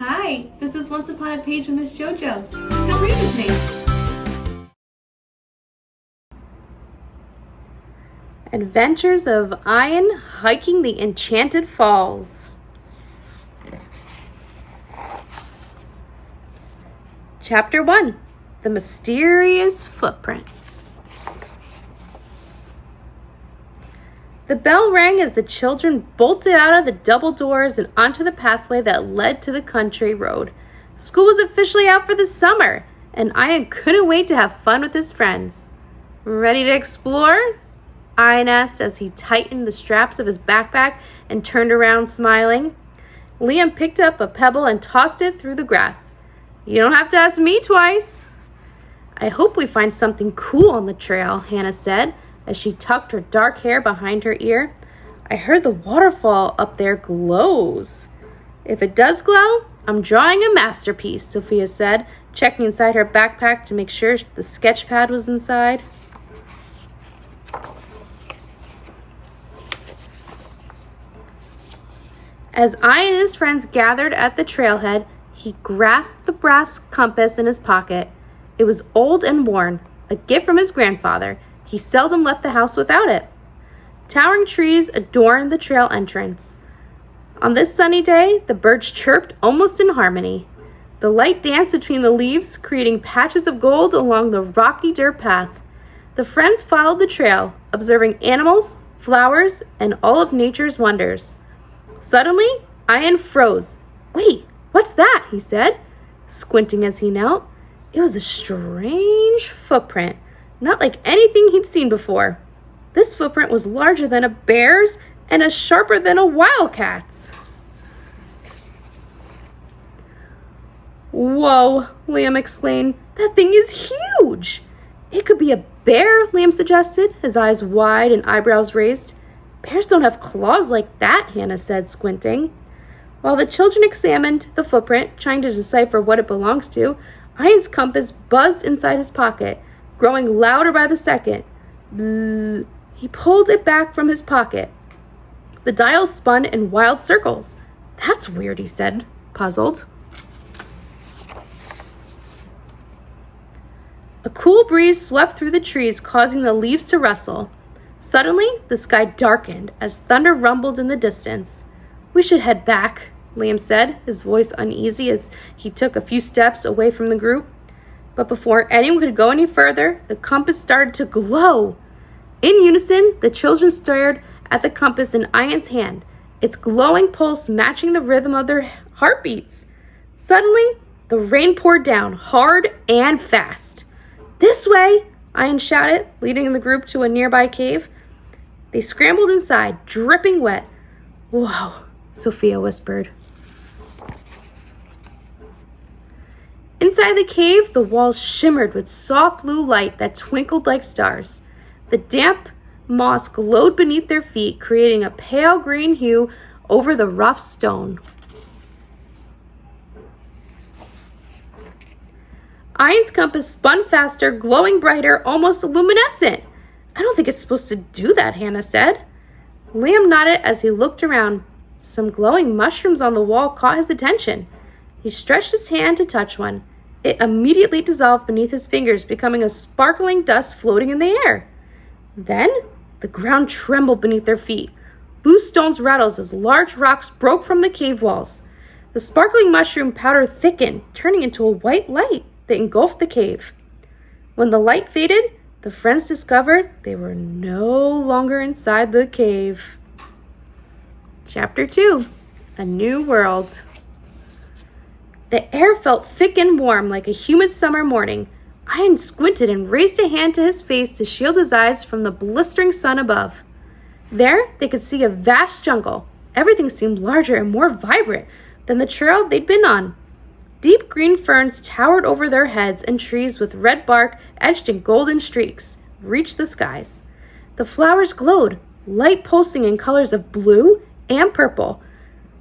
Hi, this is Once Upon a Page with Miss JoJo. Come read with me. Adventures of Ayan hiking the Enchanted Falls. Chapter 1. The Mysterious Footprint. The bell rang as the children bolted out of the double doors and onto the pathway that led to the country road. School was officially out for the summer, and Ayan couldn't wait to have fun with his friends. Ready to explore? Ayan asked as he tightened the straps of his backpack and turned around smiling. Liam picked up a pebble and tossed it through the grass. You don't have to ask me twice. I hope we find something cool on the trail, Hannah said, as she tucked her dark hair behind her ear. I heard the waterfall up there glows. If it does glow, I'm drawing a masterpiece, Sophia said, checking inside her backpack to make sure the sketch pad was inside. As Ayan and his friends gathered at the trailhead, he grasped the brass compass in his pocket. It was old and worn, a gift from his grandfather. He seldom left the house without it. Towering trees adorned the trail entrance. On this sunny day, the birds chirped almost in harmony. The light danced between the leaves, creating patches of gold along the rocky dirt path. The friends followed the trail, observing animals, flowers, and all of nature's wonders. Suddenly, Ayan froze. Wait, what's that? He said, squinting as he knelt. It was a strange footprint, not like anything he'd seen before. This footprint was larger than a bear's and as sharper than a wildcat's. Whoa, Liam exclaimed. That thing is huge. It could be a bear, Liam suggested, his eyes wide and eyebrows raised. Bears don't have claws like that, Hannah said, squinting. While the children examined the footprint, trying to decipher what it belongs to, Ayan's compass buzzed inside his pocket, growing louder by the second. Bzzz. He pulled it back from his pocket. The dial spun in wild circles. That's weird, he said, puzzled. A cool breeze swept through the trees, causing the leaves to rustle. Suddenly, the sky darkened as thunder rumbled in the distance. We should head back, Liam said, his voice uneasy as he took a few steps away from the group. But before anyone could go any further, the compass started to glow. In unison, the children stared at the compass in Ayan's hand, its glowing pulse matching the rhythm of their heartbeats. Suddenly, the rain poured down, hard and fast. This way, Ayan shouted, leading the group to a nearby cave. They scrambled inside, dripping wet. Whoa, Sophia whispered. Inside the cave, the walls shimmered with soft blue light that twinkled like stars. The damp moss glowed beneath their feet, creating a pale green hue over the rough stone. Ayan's compass spun faster, glowing brighter, almost luminescent. I don't think it's supposed to do that, Hannah said. Liam nodded as he looked around. Some glowing mushrooms on the wall caught his attention. He stretched his hand to touch one. It immediately dissolved beneath his fingers, becoming a sparkling dust floating in the air. Then, the ground trembled beneath their feet. Loose stones rattled as large rocks broke from the cave walls. The sparkling mushroom powder thickened, turning into a white light that engulfed the cave. When the light faded, the friends discovered they were no longer inside the cave. Chapter 2. A New World. The air felt thick and warm like a humid summer morning. Ayan squinted and raised a hand to his face to shield his eyes from the blistering sun above. There, they could see a vast jungle. Everything seemed larger and more vibrant than the trail they'd been on. Deep green ferns towered over their heads, and trees with red bark edged in golden streaks reached the skies. The flowers glowed, light pulsing in colors of blue and purple,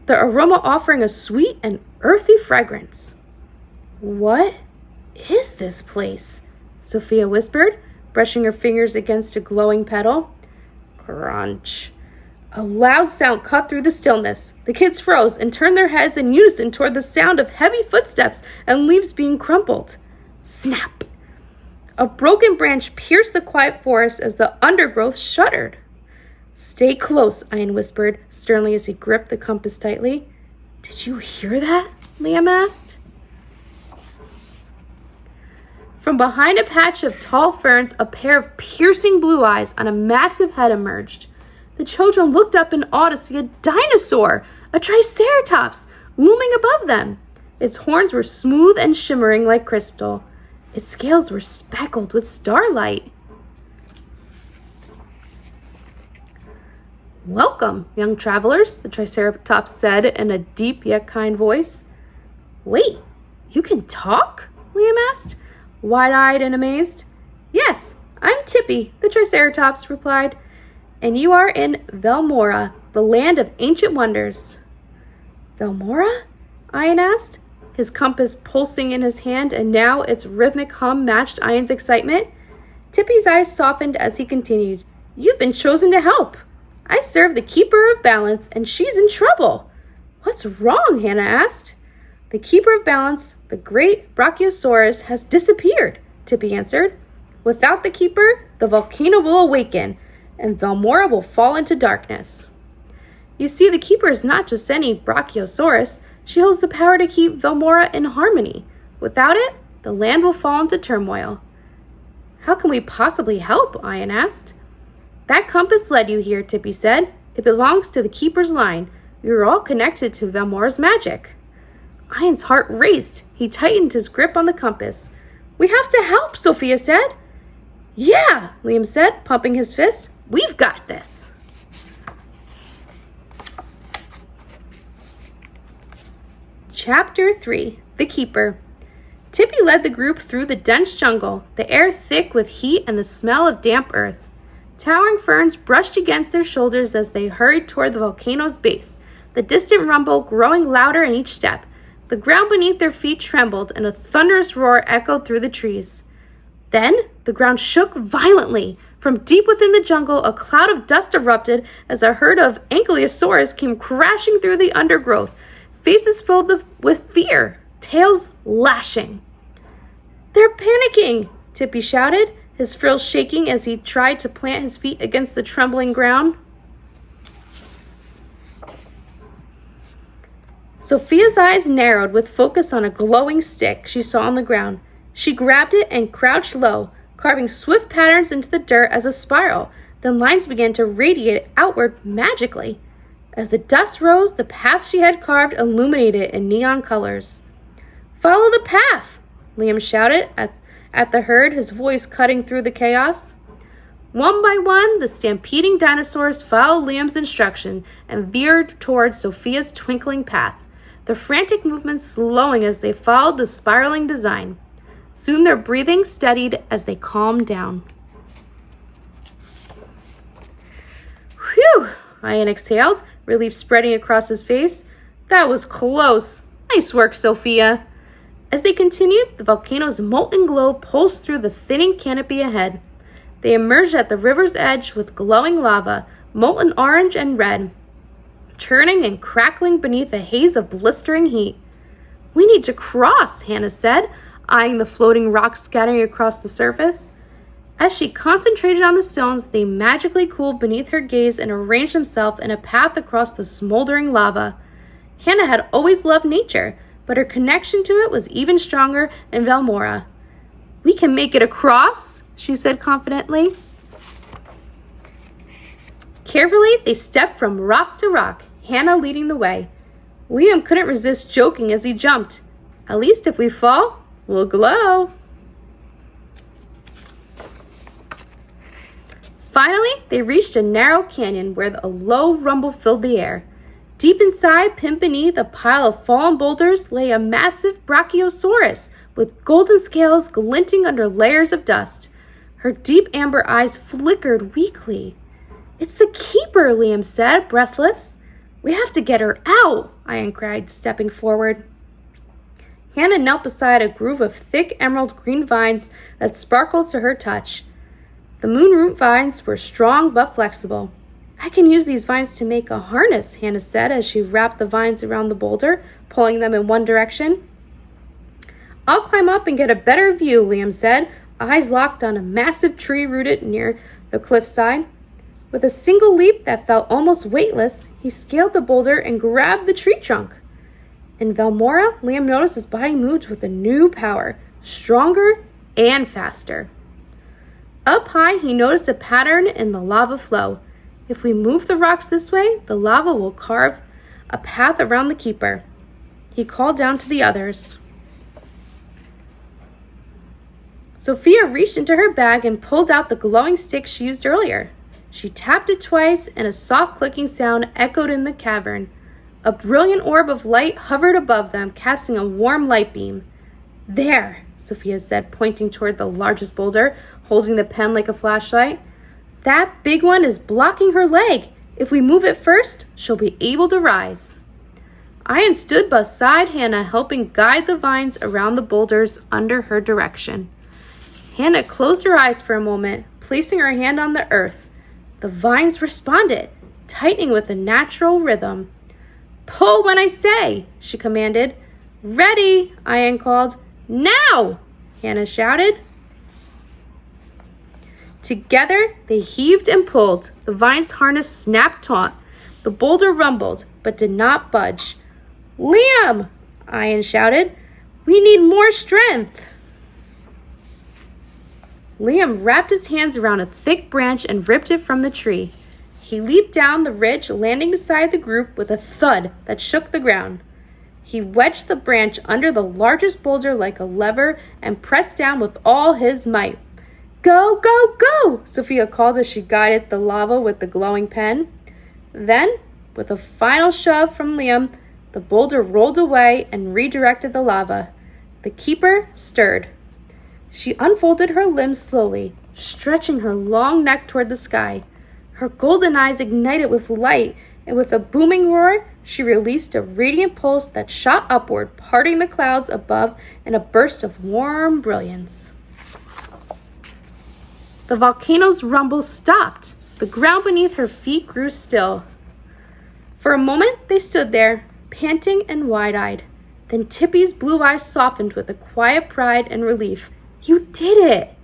the aroma offering a sweet and earthy fragrance. What is this place? Sophia whispered, brushing her fingers against a glowing petal. Crunch. A loud sound cut through the stillness. The kids froze and turned their heads in unison toward the sound of heavy footsteps and leaves being crumpled. Snap! A broken branch pierced the quiet forest as the undergrowth shuddered. Stay close, Ayan whispered sternly as he gripped the compass tightly. Did you hear that? Liam asked. From behind a patch of tall ferns, a pair of piercing blue eyes on a massive head emerged. The children looked up in awe to see a dinosaur, a triceratops, looming above them. Its horns were smooth and shimmering like crystal. Its scales were speckled with starlight. Welcome, young travelers, the triceratops said in a deep yet kind voice. Wait, you can talk? Liam asked, wide-eyed and amazed. Yes, I'm Tippy, the triceratops replied, and you are in Velmorra, the land of ancient wonders. Velmorra? Ayan asked, his compass pulsing in his hand, and now its rhythmic hum matched Ayan's excitement. Tippy's eyes softened as he continued. You've been chosen to help. I serve the Keeper of Balance, and she's in trouble. What's wrong? Hannah asked. The Keeper of Balance, the great Brachiosaurus, has disappeared, Tippy answered. Without the Keeper, the volcano will awaken, and Velmorra will fall into darkness. You see, the Keeper is not just any Brachiosaurus. She holds the power to keep Velmorra in harmony. Without it, the land will fall into turmoil. How can we possibly help? Ayan asked. That compass led you here, Tippy said. It belongs to the Keeper's line. We are all connected to Velmorra's magic. Ayan's heart raced. He tightened his grip on the compass. We have to help, Sophia said. Yeah, Liam said, pumping his fist. We've got this. Chapter 3, The Keeper. Tippy led the group through the dense jungle, the air thick with heat and the smell of damp earth. Towering ferns brushed against their shoulders as they hurried toward the volcano's base, the distant rumble growing louder in each step. The ground beneath their feet trembled, and a thunderous roar echoed through the trees. Then the ground shook violently. From deep within the jungle, a cloud of dust erupted as a herd of ankylosaurs came crashing through the undergrowth, faces filled with fear, tails lashing. They're panicking, Tippy shouted, his frills shaking as he tried to plant his feet against the trembling ground. Sophia's eyes narrowed with focus on a glowing stick she saw on the ground. She grabbed it and crouched low, carving swift patterns into the dirt as a spiral. Then lines began to radiate outward magically. As the dust rose, the path she had carved illuminated in neon colors. Follow the path, Liam shouted at the herd, his voice cutting through the chaos. One by one, the stampeding dinosaurs followed Liam's instruction and veered towards Sophia's twinkling path, their frantic movements slowing as they followed the spiraling design. Soon their breathing steadied as they calmed down. Whew, Ayan exhaled, relief spreading across his face. That was close. Nice work, Sophia. As they continued, the volcano's molten glow pulsed through the thinning canopy ahead. They emerged at the river's edge with glowing lava, molten orange and red, churning and crackling beneath a haze of blistering heat. We need to cross, Hannah said, eyeing the floating rocks scattering across the surface. As she concentrated on the stones, they magically cooled beneath her gaze and arranged themselves in a path across the smoldering lava. Hannah had always loved nature, but her connection to it was even stronger in Velmorra. We can make it across, she said confidently. Carefully, they stepped from rock to rock, Hannah leading the way. Liam couldn't resist joking as he jumped. At least if we fall, we'll glow. Finally, they reached a narrow canyon where a low rumble filled the air. Deep inside, pinned beneath a pile of fallen boulders, lay a massive Brachiosaurus with golden scales glinting under layers of dust. Her deep amber eyes flickered weakly. It's the Keeper, Liam said, breathless. We have to get her out, Ayan cried, stepping forward. Hannah knelt beside a grove of thick emerald green vines that sparkled to her touch. The moonroot vines were strong but flexible. I can use these vines to make a harness, Hannah said as she wrapped the vines around the boulder, pulling them in one direction. I'll climb up and get a better view, Liam said, eyes locked on a massive tree rooted near the cliffside. With a single leap that felt almost weightless, he scaled the boulder and grabbed the tree trunk. In Velmorra, Liam noticed his body moved with a new power, stronger and faster. Up high, he noticed a pattern in the lava flow. If we move the rocks this way, the lava will carve a path around the keeper. He called down to the others. Sophia reached into her bag and pulled out the glowing stick she used earlier. She tapped it twice, and a soft clicking sound echoed in the cavern. A brilliant orb of light hovered above them, casting a warm light beam. There, Sophia said, pointing toward the largest boulder, holding the pen like a flashlight. That big one is blocking her leg. If we move it first, she'll be able to rise. Ayan stood beside Hannah, helping guide the vines around the boulders under her direction. Hannah closed her eyes for a moment, placing her hand on the earth. The vines responded, tightening with a natural rhythm. Pull when I say, she commanded. Ready, Ayan called. Now, Hannah shouted. Together, they heaved and pulled. The vine's harness snapped taut. The boulder rumbled, but did not budge. Liam, Ayan shouted. We need more strength. Liam wrapped his hands around a thick branch and ripped it from the tree. He leaped down the ridge, landing beside the group with a thud that shook the ground. He wedged the branch under the largest boulder like a lever and pressed down with all his might. Go, go, go, Sophia called as she guided the lava with the glowing pen. Then, with a final shove from Liam, the boulder rolled away and redirected the lava. The keeper stirred. She unfolded her limbs slowly, stretching her long neck toward the sky. Her golden eyes ignited with light, and with a booming roar, she released a radiant pulse that shot upward, parting the clouds above in a burst of warm brilliance. The volcano's rumble stopped. The ground beneath her feet grew still. For a moment, they stood there, panting and wide-eyed. Then Tippy's blue eyes softened with a quiet pride and relief. You did it!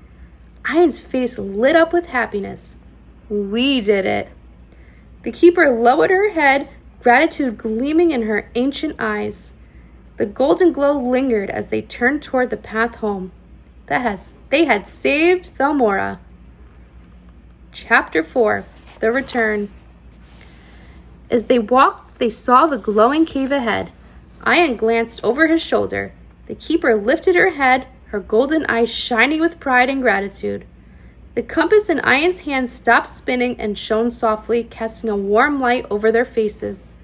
Ayan's face lit up with happiness. We did it. The keeper lowered her head, gratitude gleaming in her ancient eyes. The golden glow lingered as they turned toward the path home. They had saved Velmorra. Chapter 4, The Return. As they walked, they saw the glowing cave ahead. Ayan glanced over his shoulder. The keeper lifted her head, her golden eyes shining with pride and gratitude. The compass in Ayan's hand stopped spinning and shone softly, casting a warm light over their faces.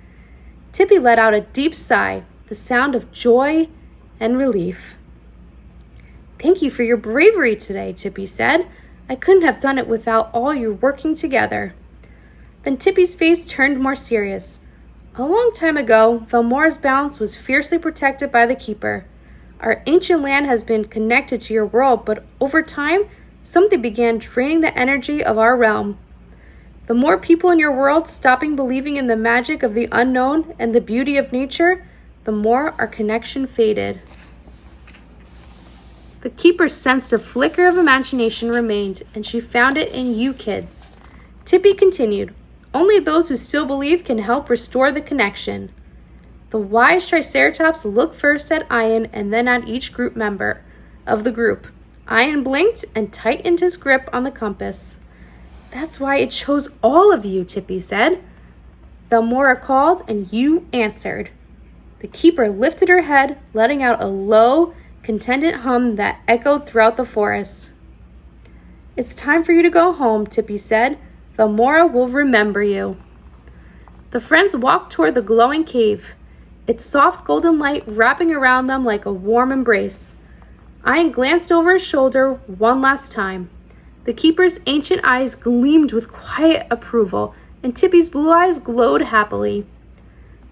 Tippy let out a deep sigh, the sound of joy and relief. Thank you for your bravery today, Tippy said. I couldn't have done it without all you working together. Then Tippy's face turned more serious. A long time ago, Velmorra's balance was fiercely protected by the keeper. Our ancient land has been connected to your world, but over time, something began draining the energy of our realm. The more people in your world stopping believing in the magic of the unknown and the beauty of nature, the more our connection faded. The keeper sensed a flicker of imagination remained, and she found it in you kids. Tippy continued, only those who still believe can help restore the connection. The wise Triceratops looked first at Ayan and then at each group member of the group. Ayan blinked and tightened his grip on the compass. That's why it chose all of you, Tippy said. Velmorra called and you answered. The keeper lifted her head, letting out a low, contented hum that echoed throughout the forest. It's time for you to go home, Tippy said. Velmorra will remember you. The friends walked toward the glowing cave, its soft golden light wrapping around them like a warm embrace. Ayan glanced over his shoulder one last time. The keeper's ancient eyes gleamed with quiet approval, and Tippy's blue eyes glowed happily.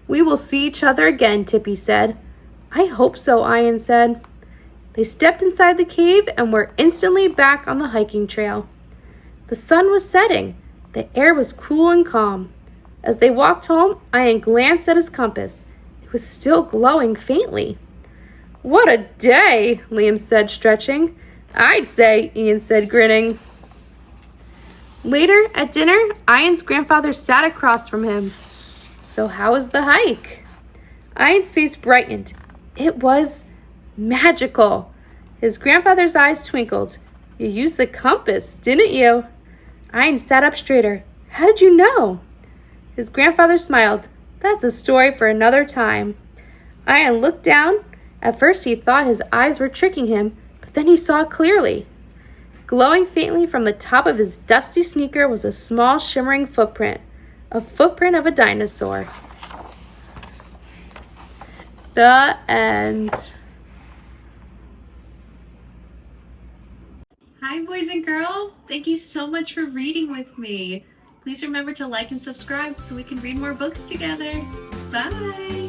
We will see each other again, Tippy said. I hope so, Ayan said. They stepped inside the cave and were instantly back on the hiking trail. The sun was setting. The air was cool and calm. As they walked home, Ian glanced at his compass. It was still glowing faintly. "What a day," Liam said, stretching. "I'd say," Ian said, grinning. Later, at dinner, Ian's grandfather sat across from him. "So how was the hike?" Ian's face brightened. It was magical. His grandfather's eyes twinkled. "You used the compass, didn't you?" Ian sat up straighter. "How did you know?" His grandfather smiled. "That's a story for another time." Ian looked down. At first he thought his eyes were tricking him, but then he saw clearly. Glowing faintly from the top of his dusty sneaker was a small shimmering footprint. A footprint of a dinosaur. The end. Hi, boys and girls. Thank you so much for reading with me. Please remember to like and subscribe so we can read more books together. Bye.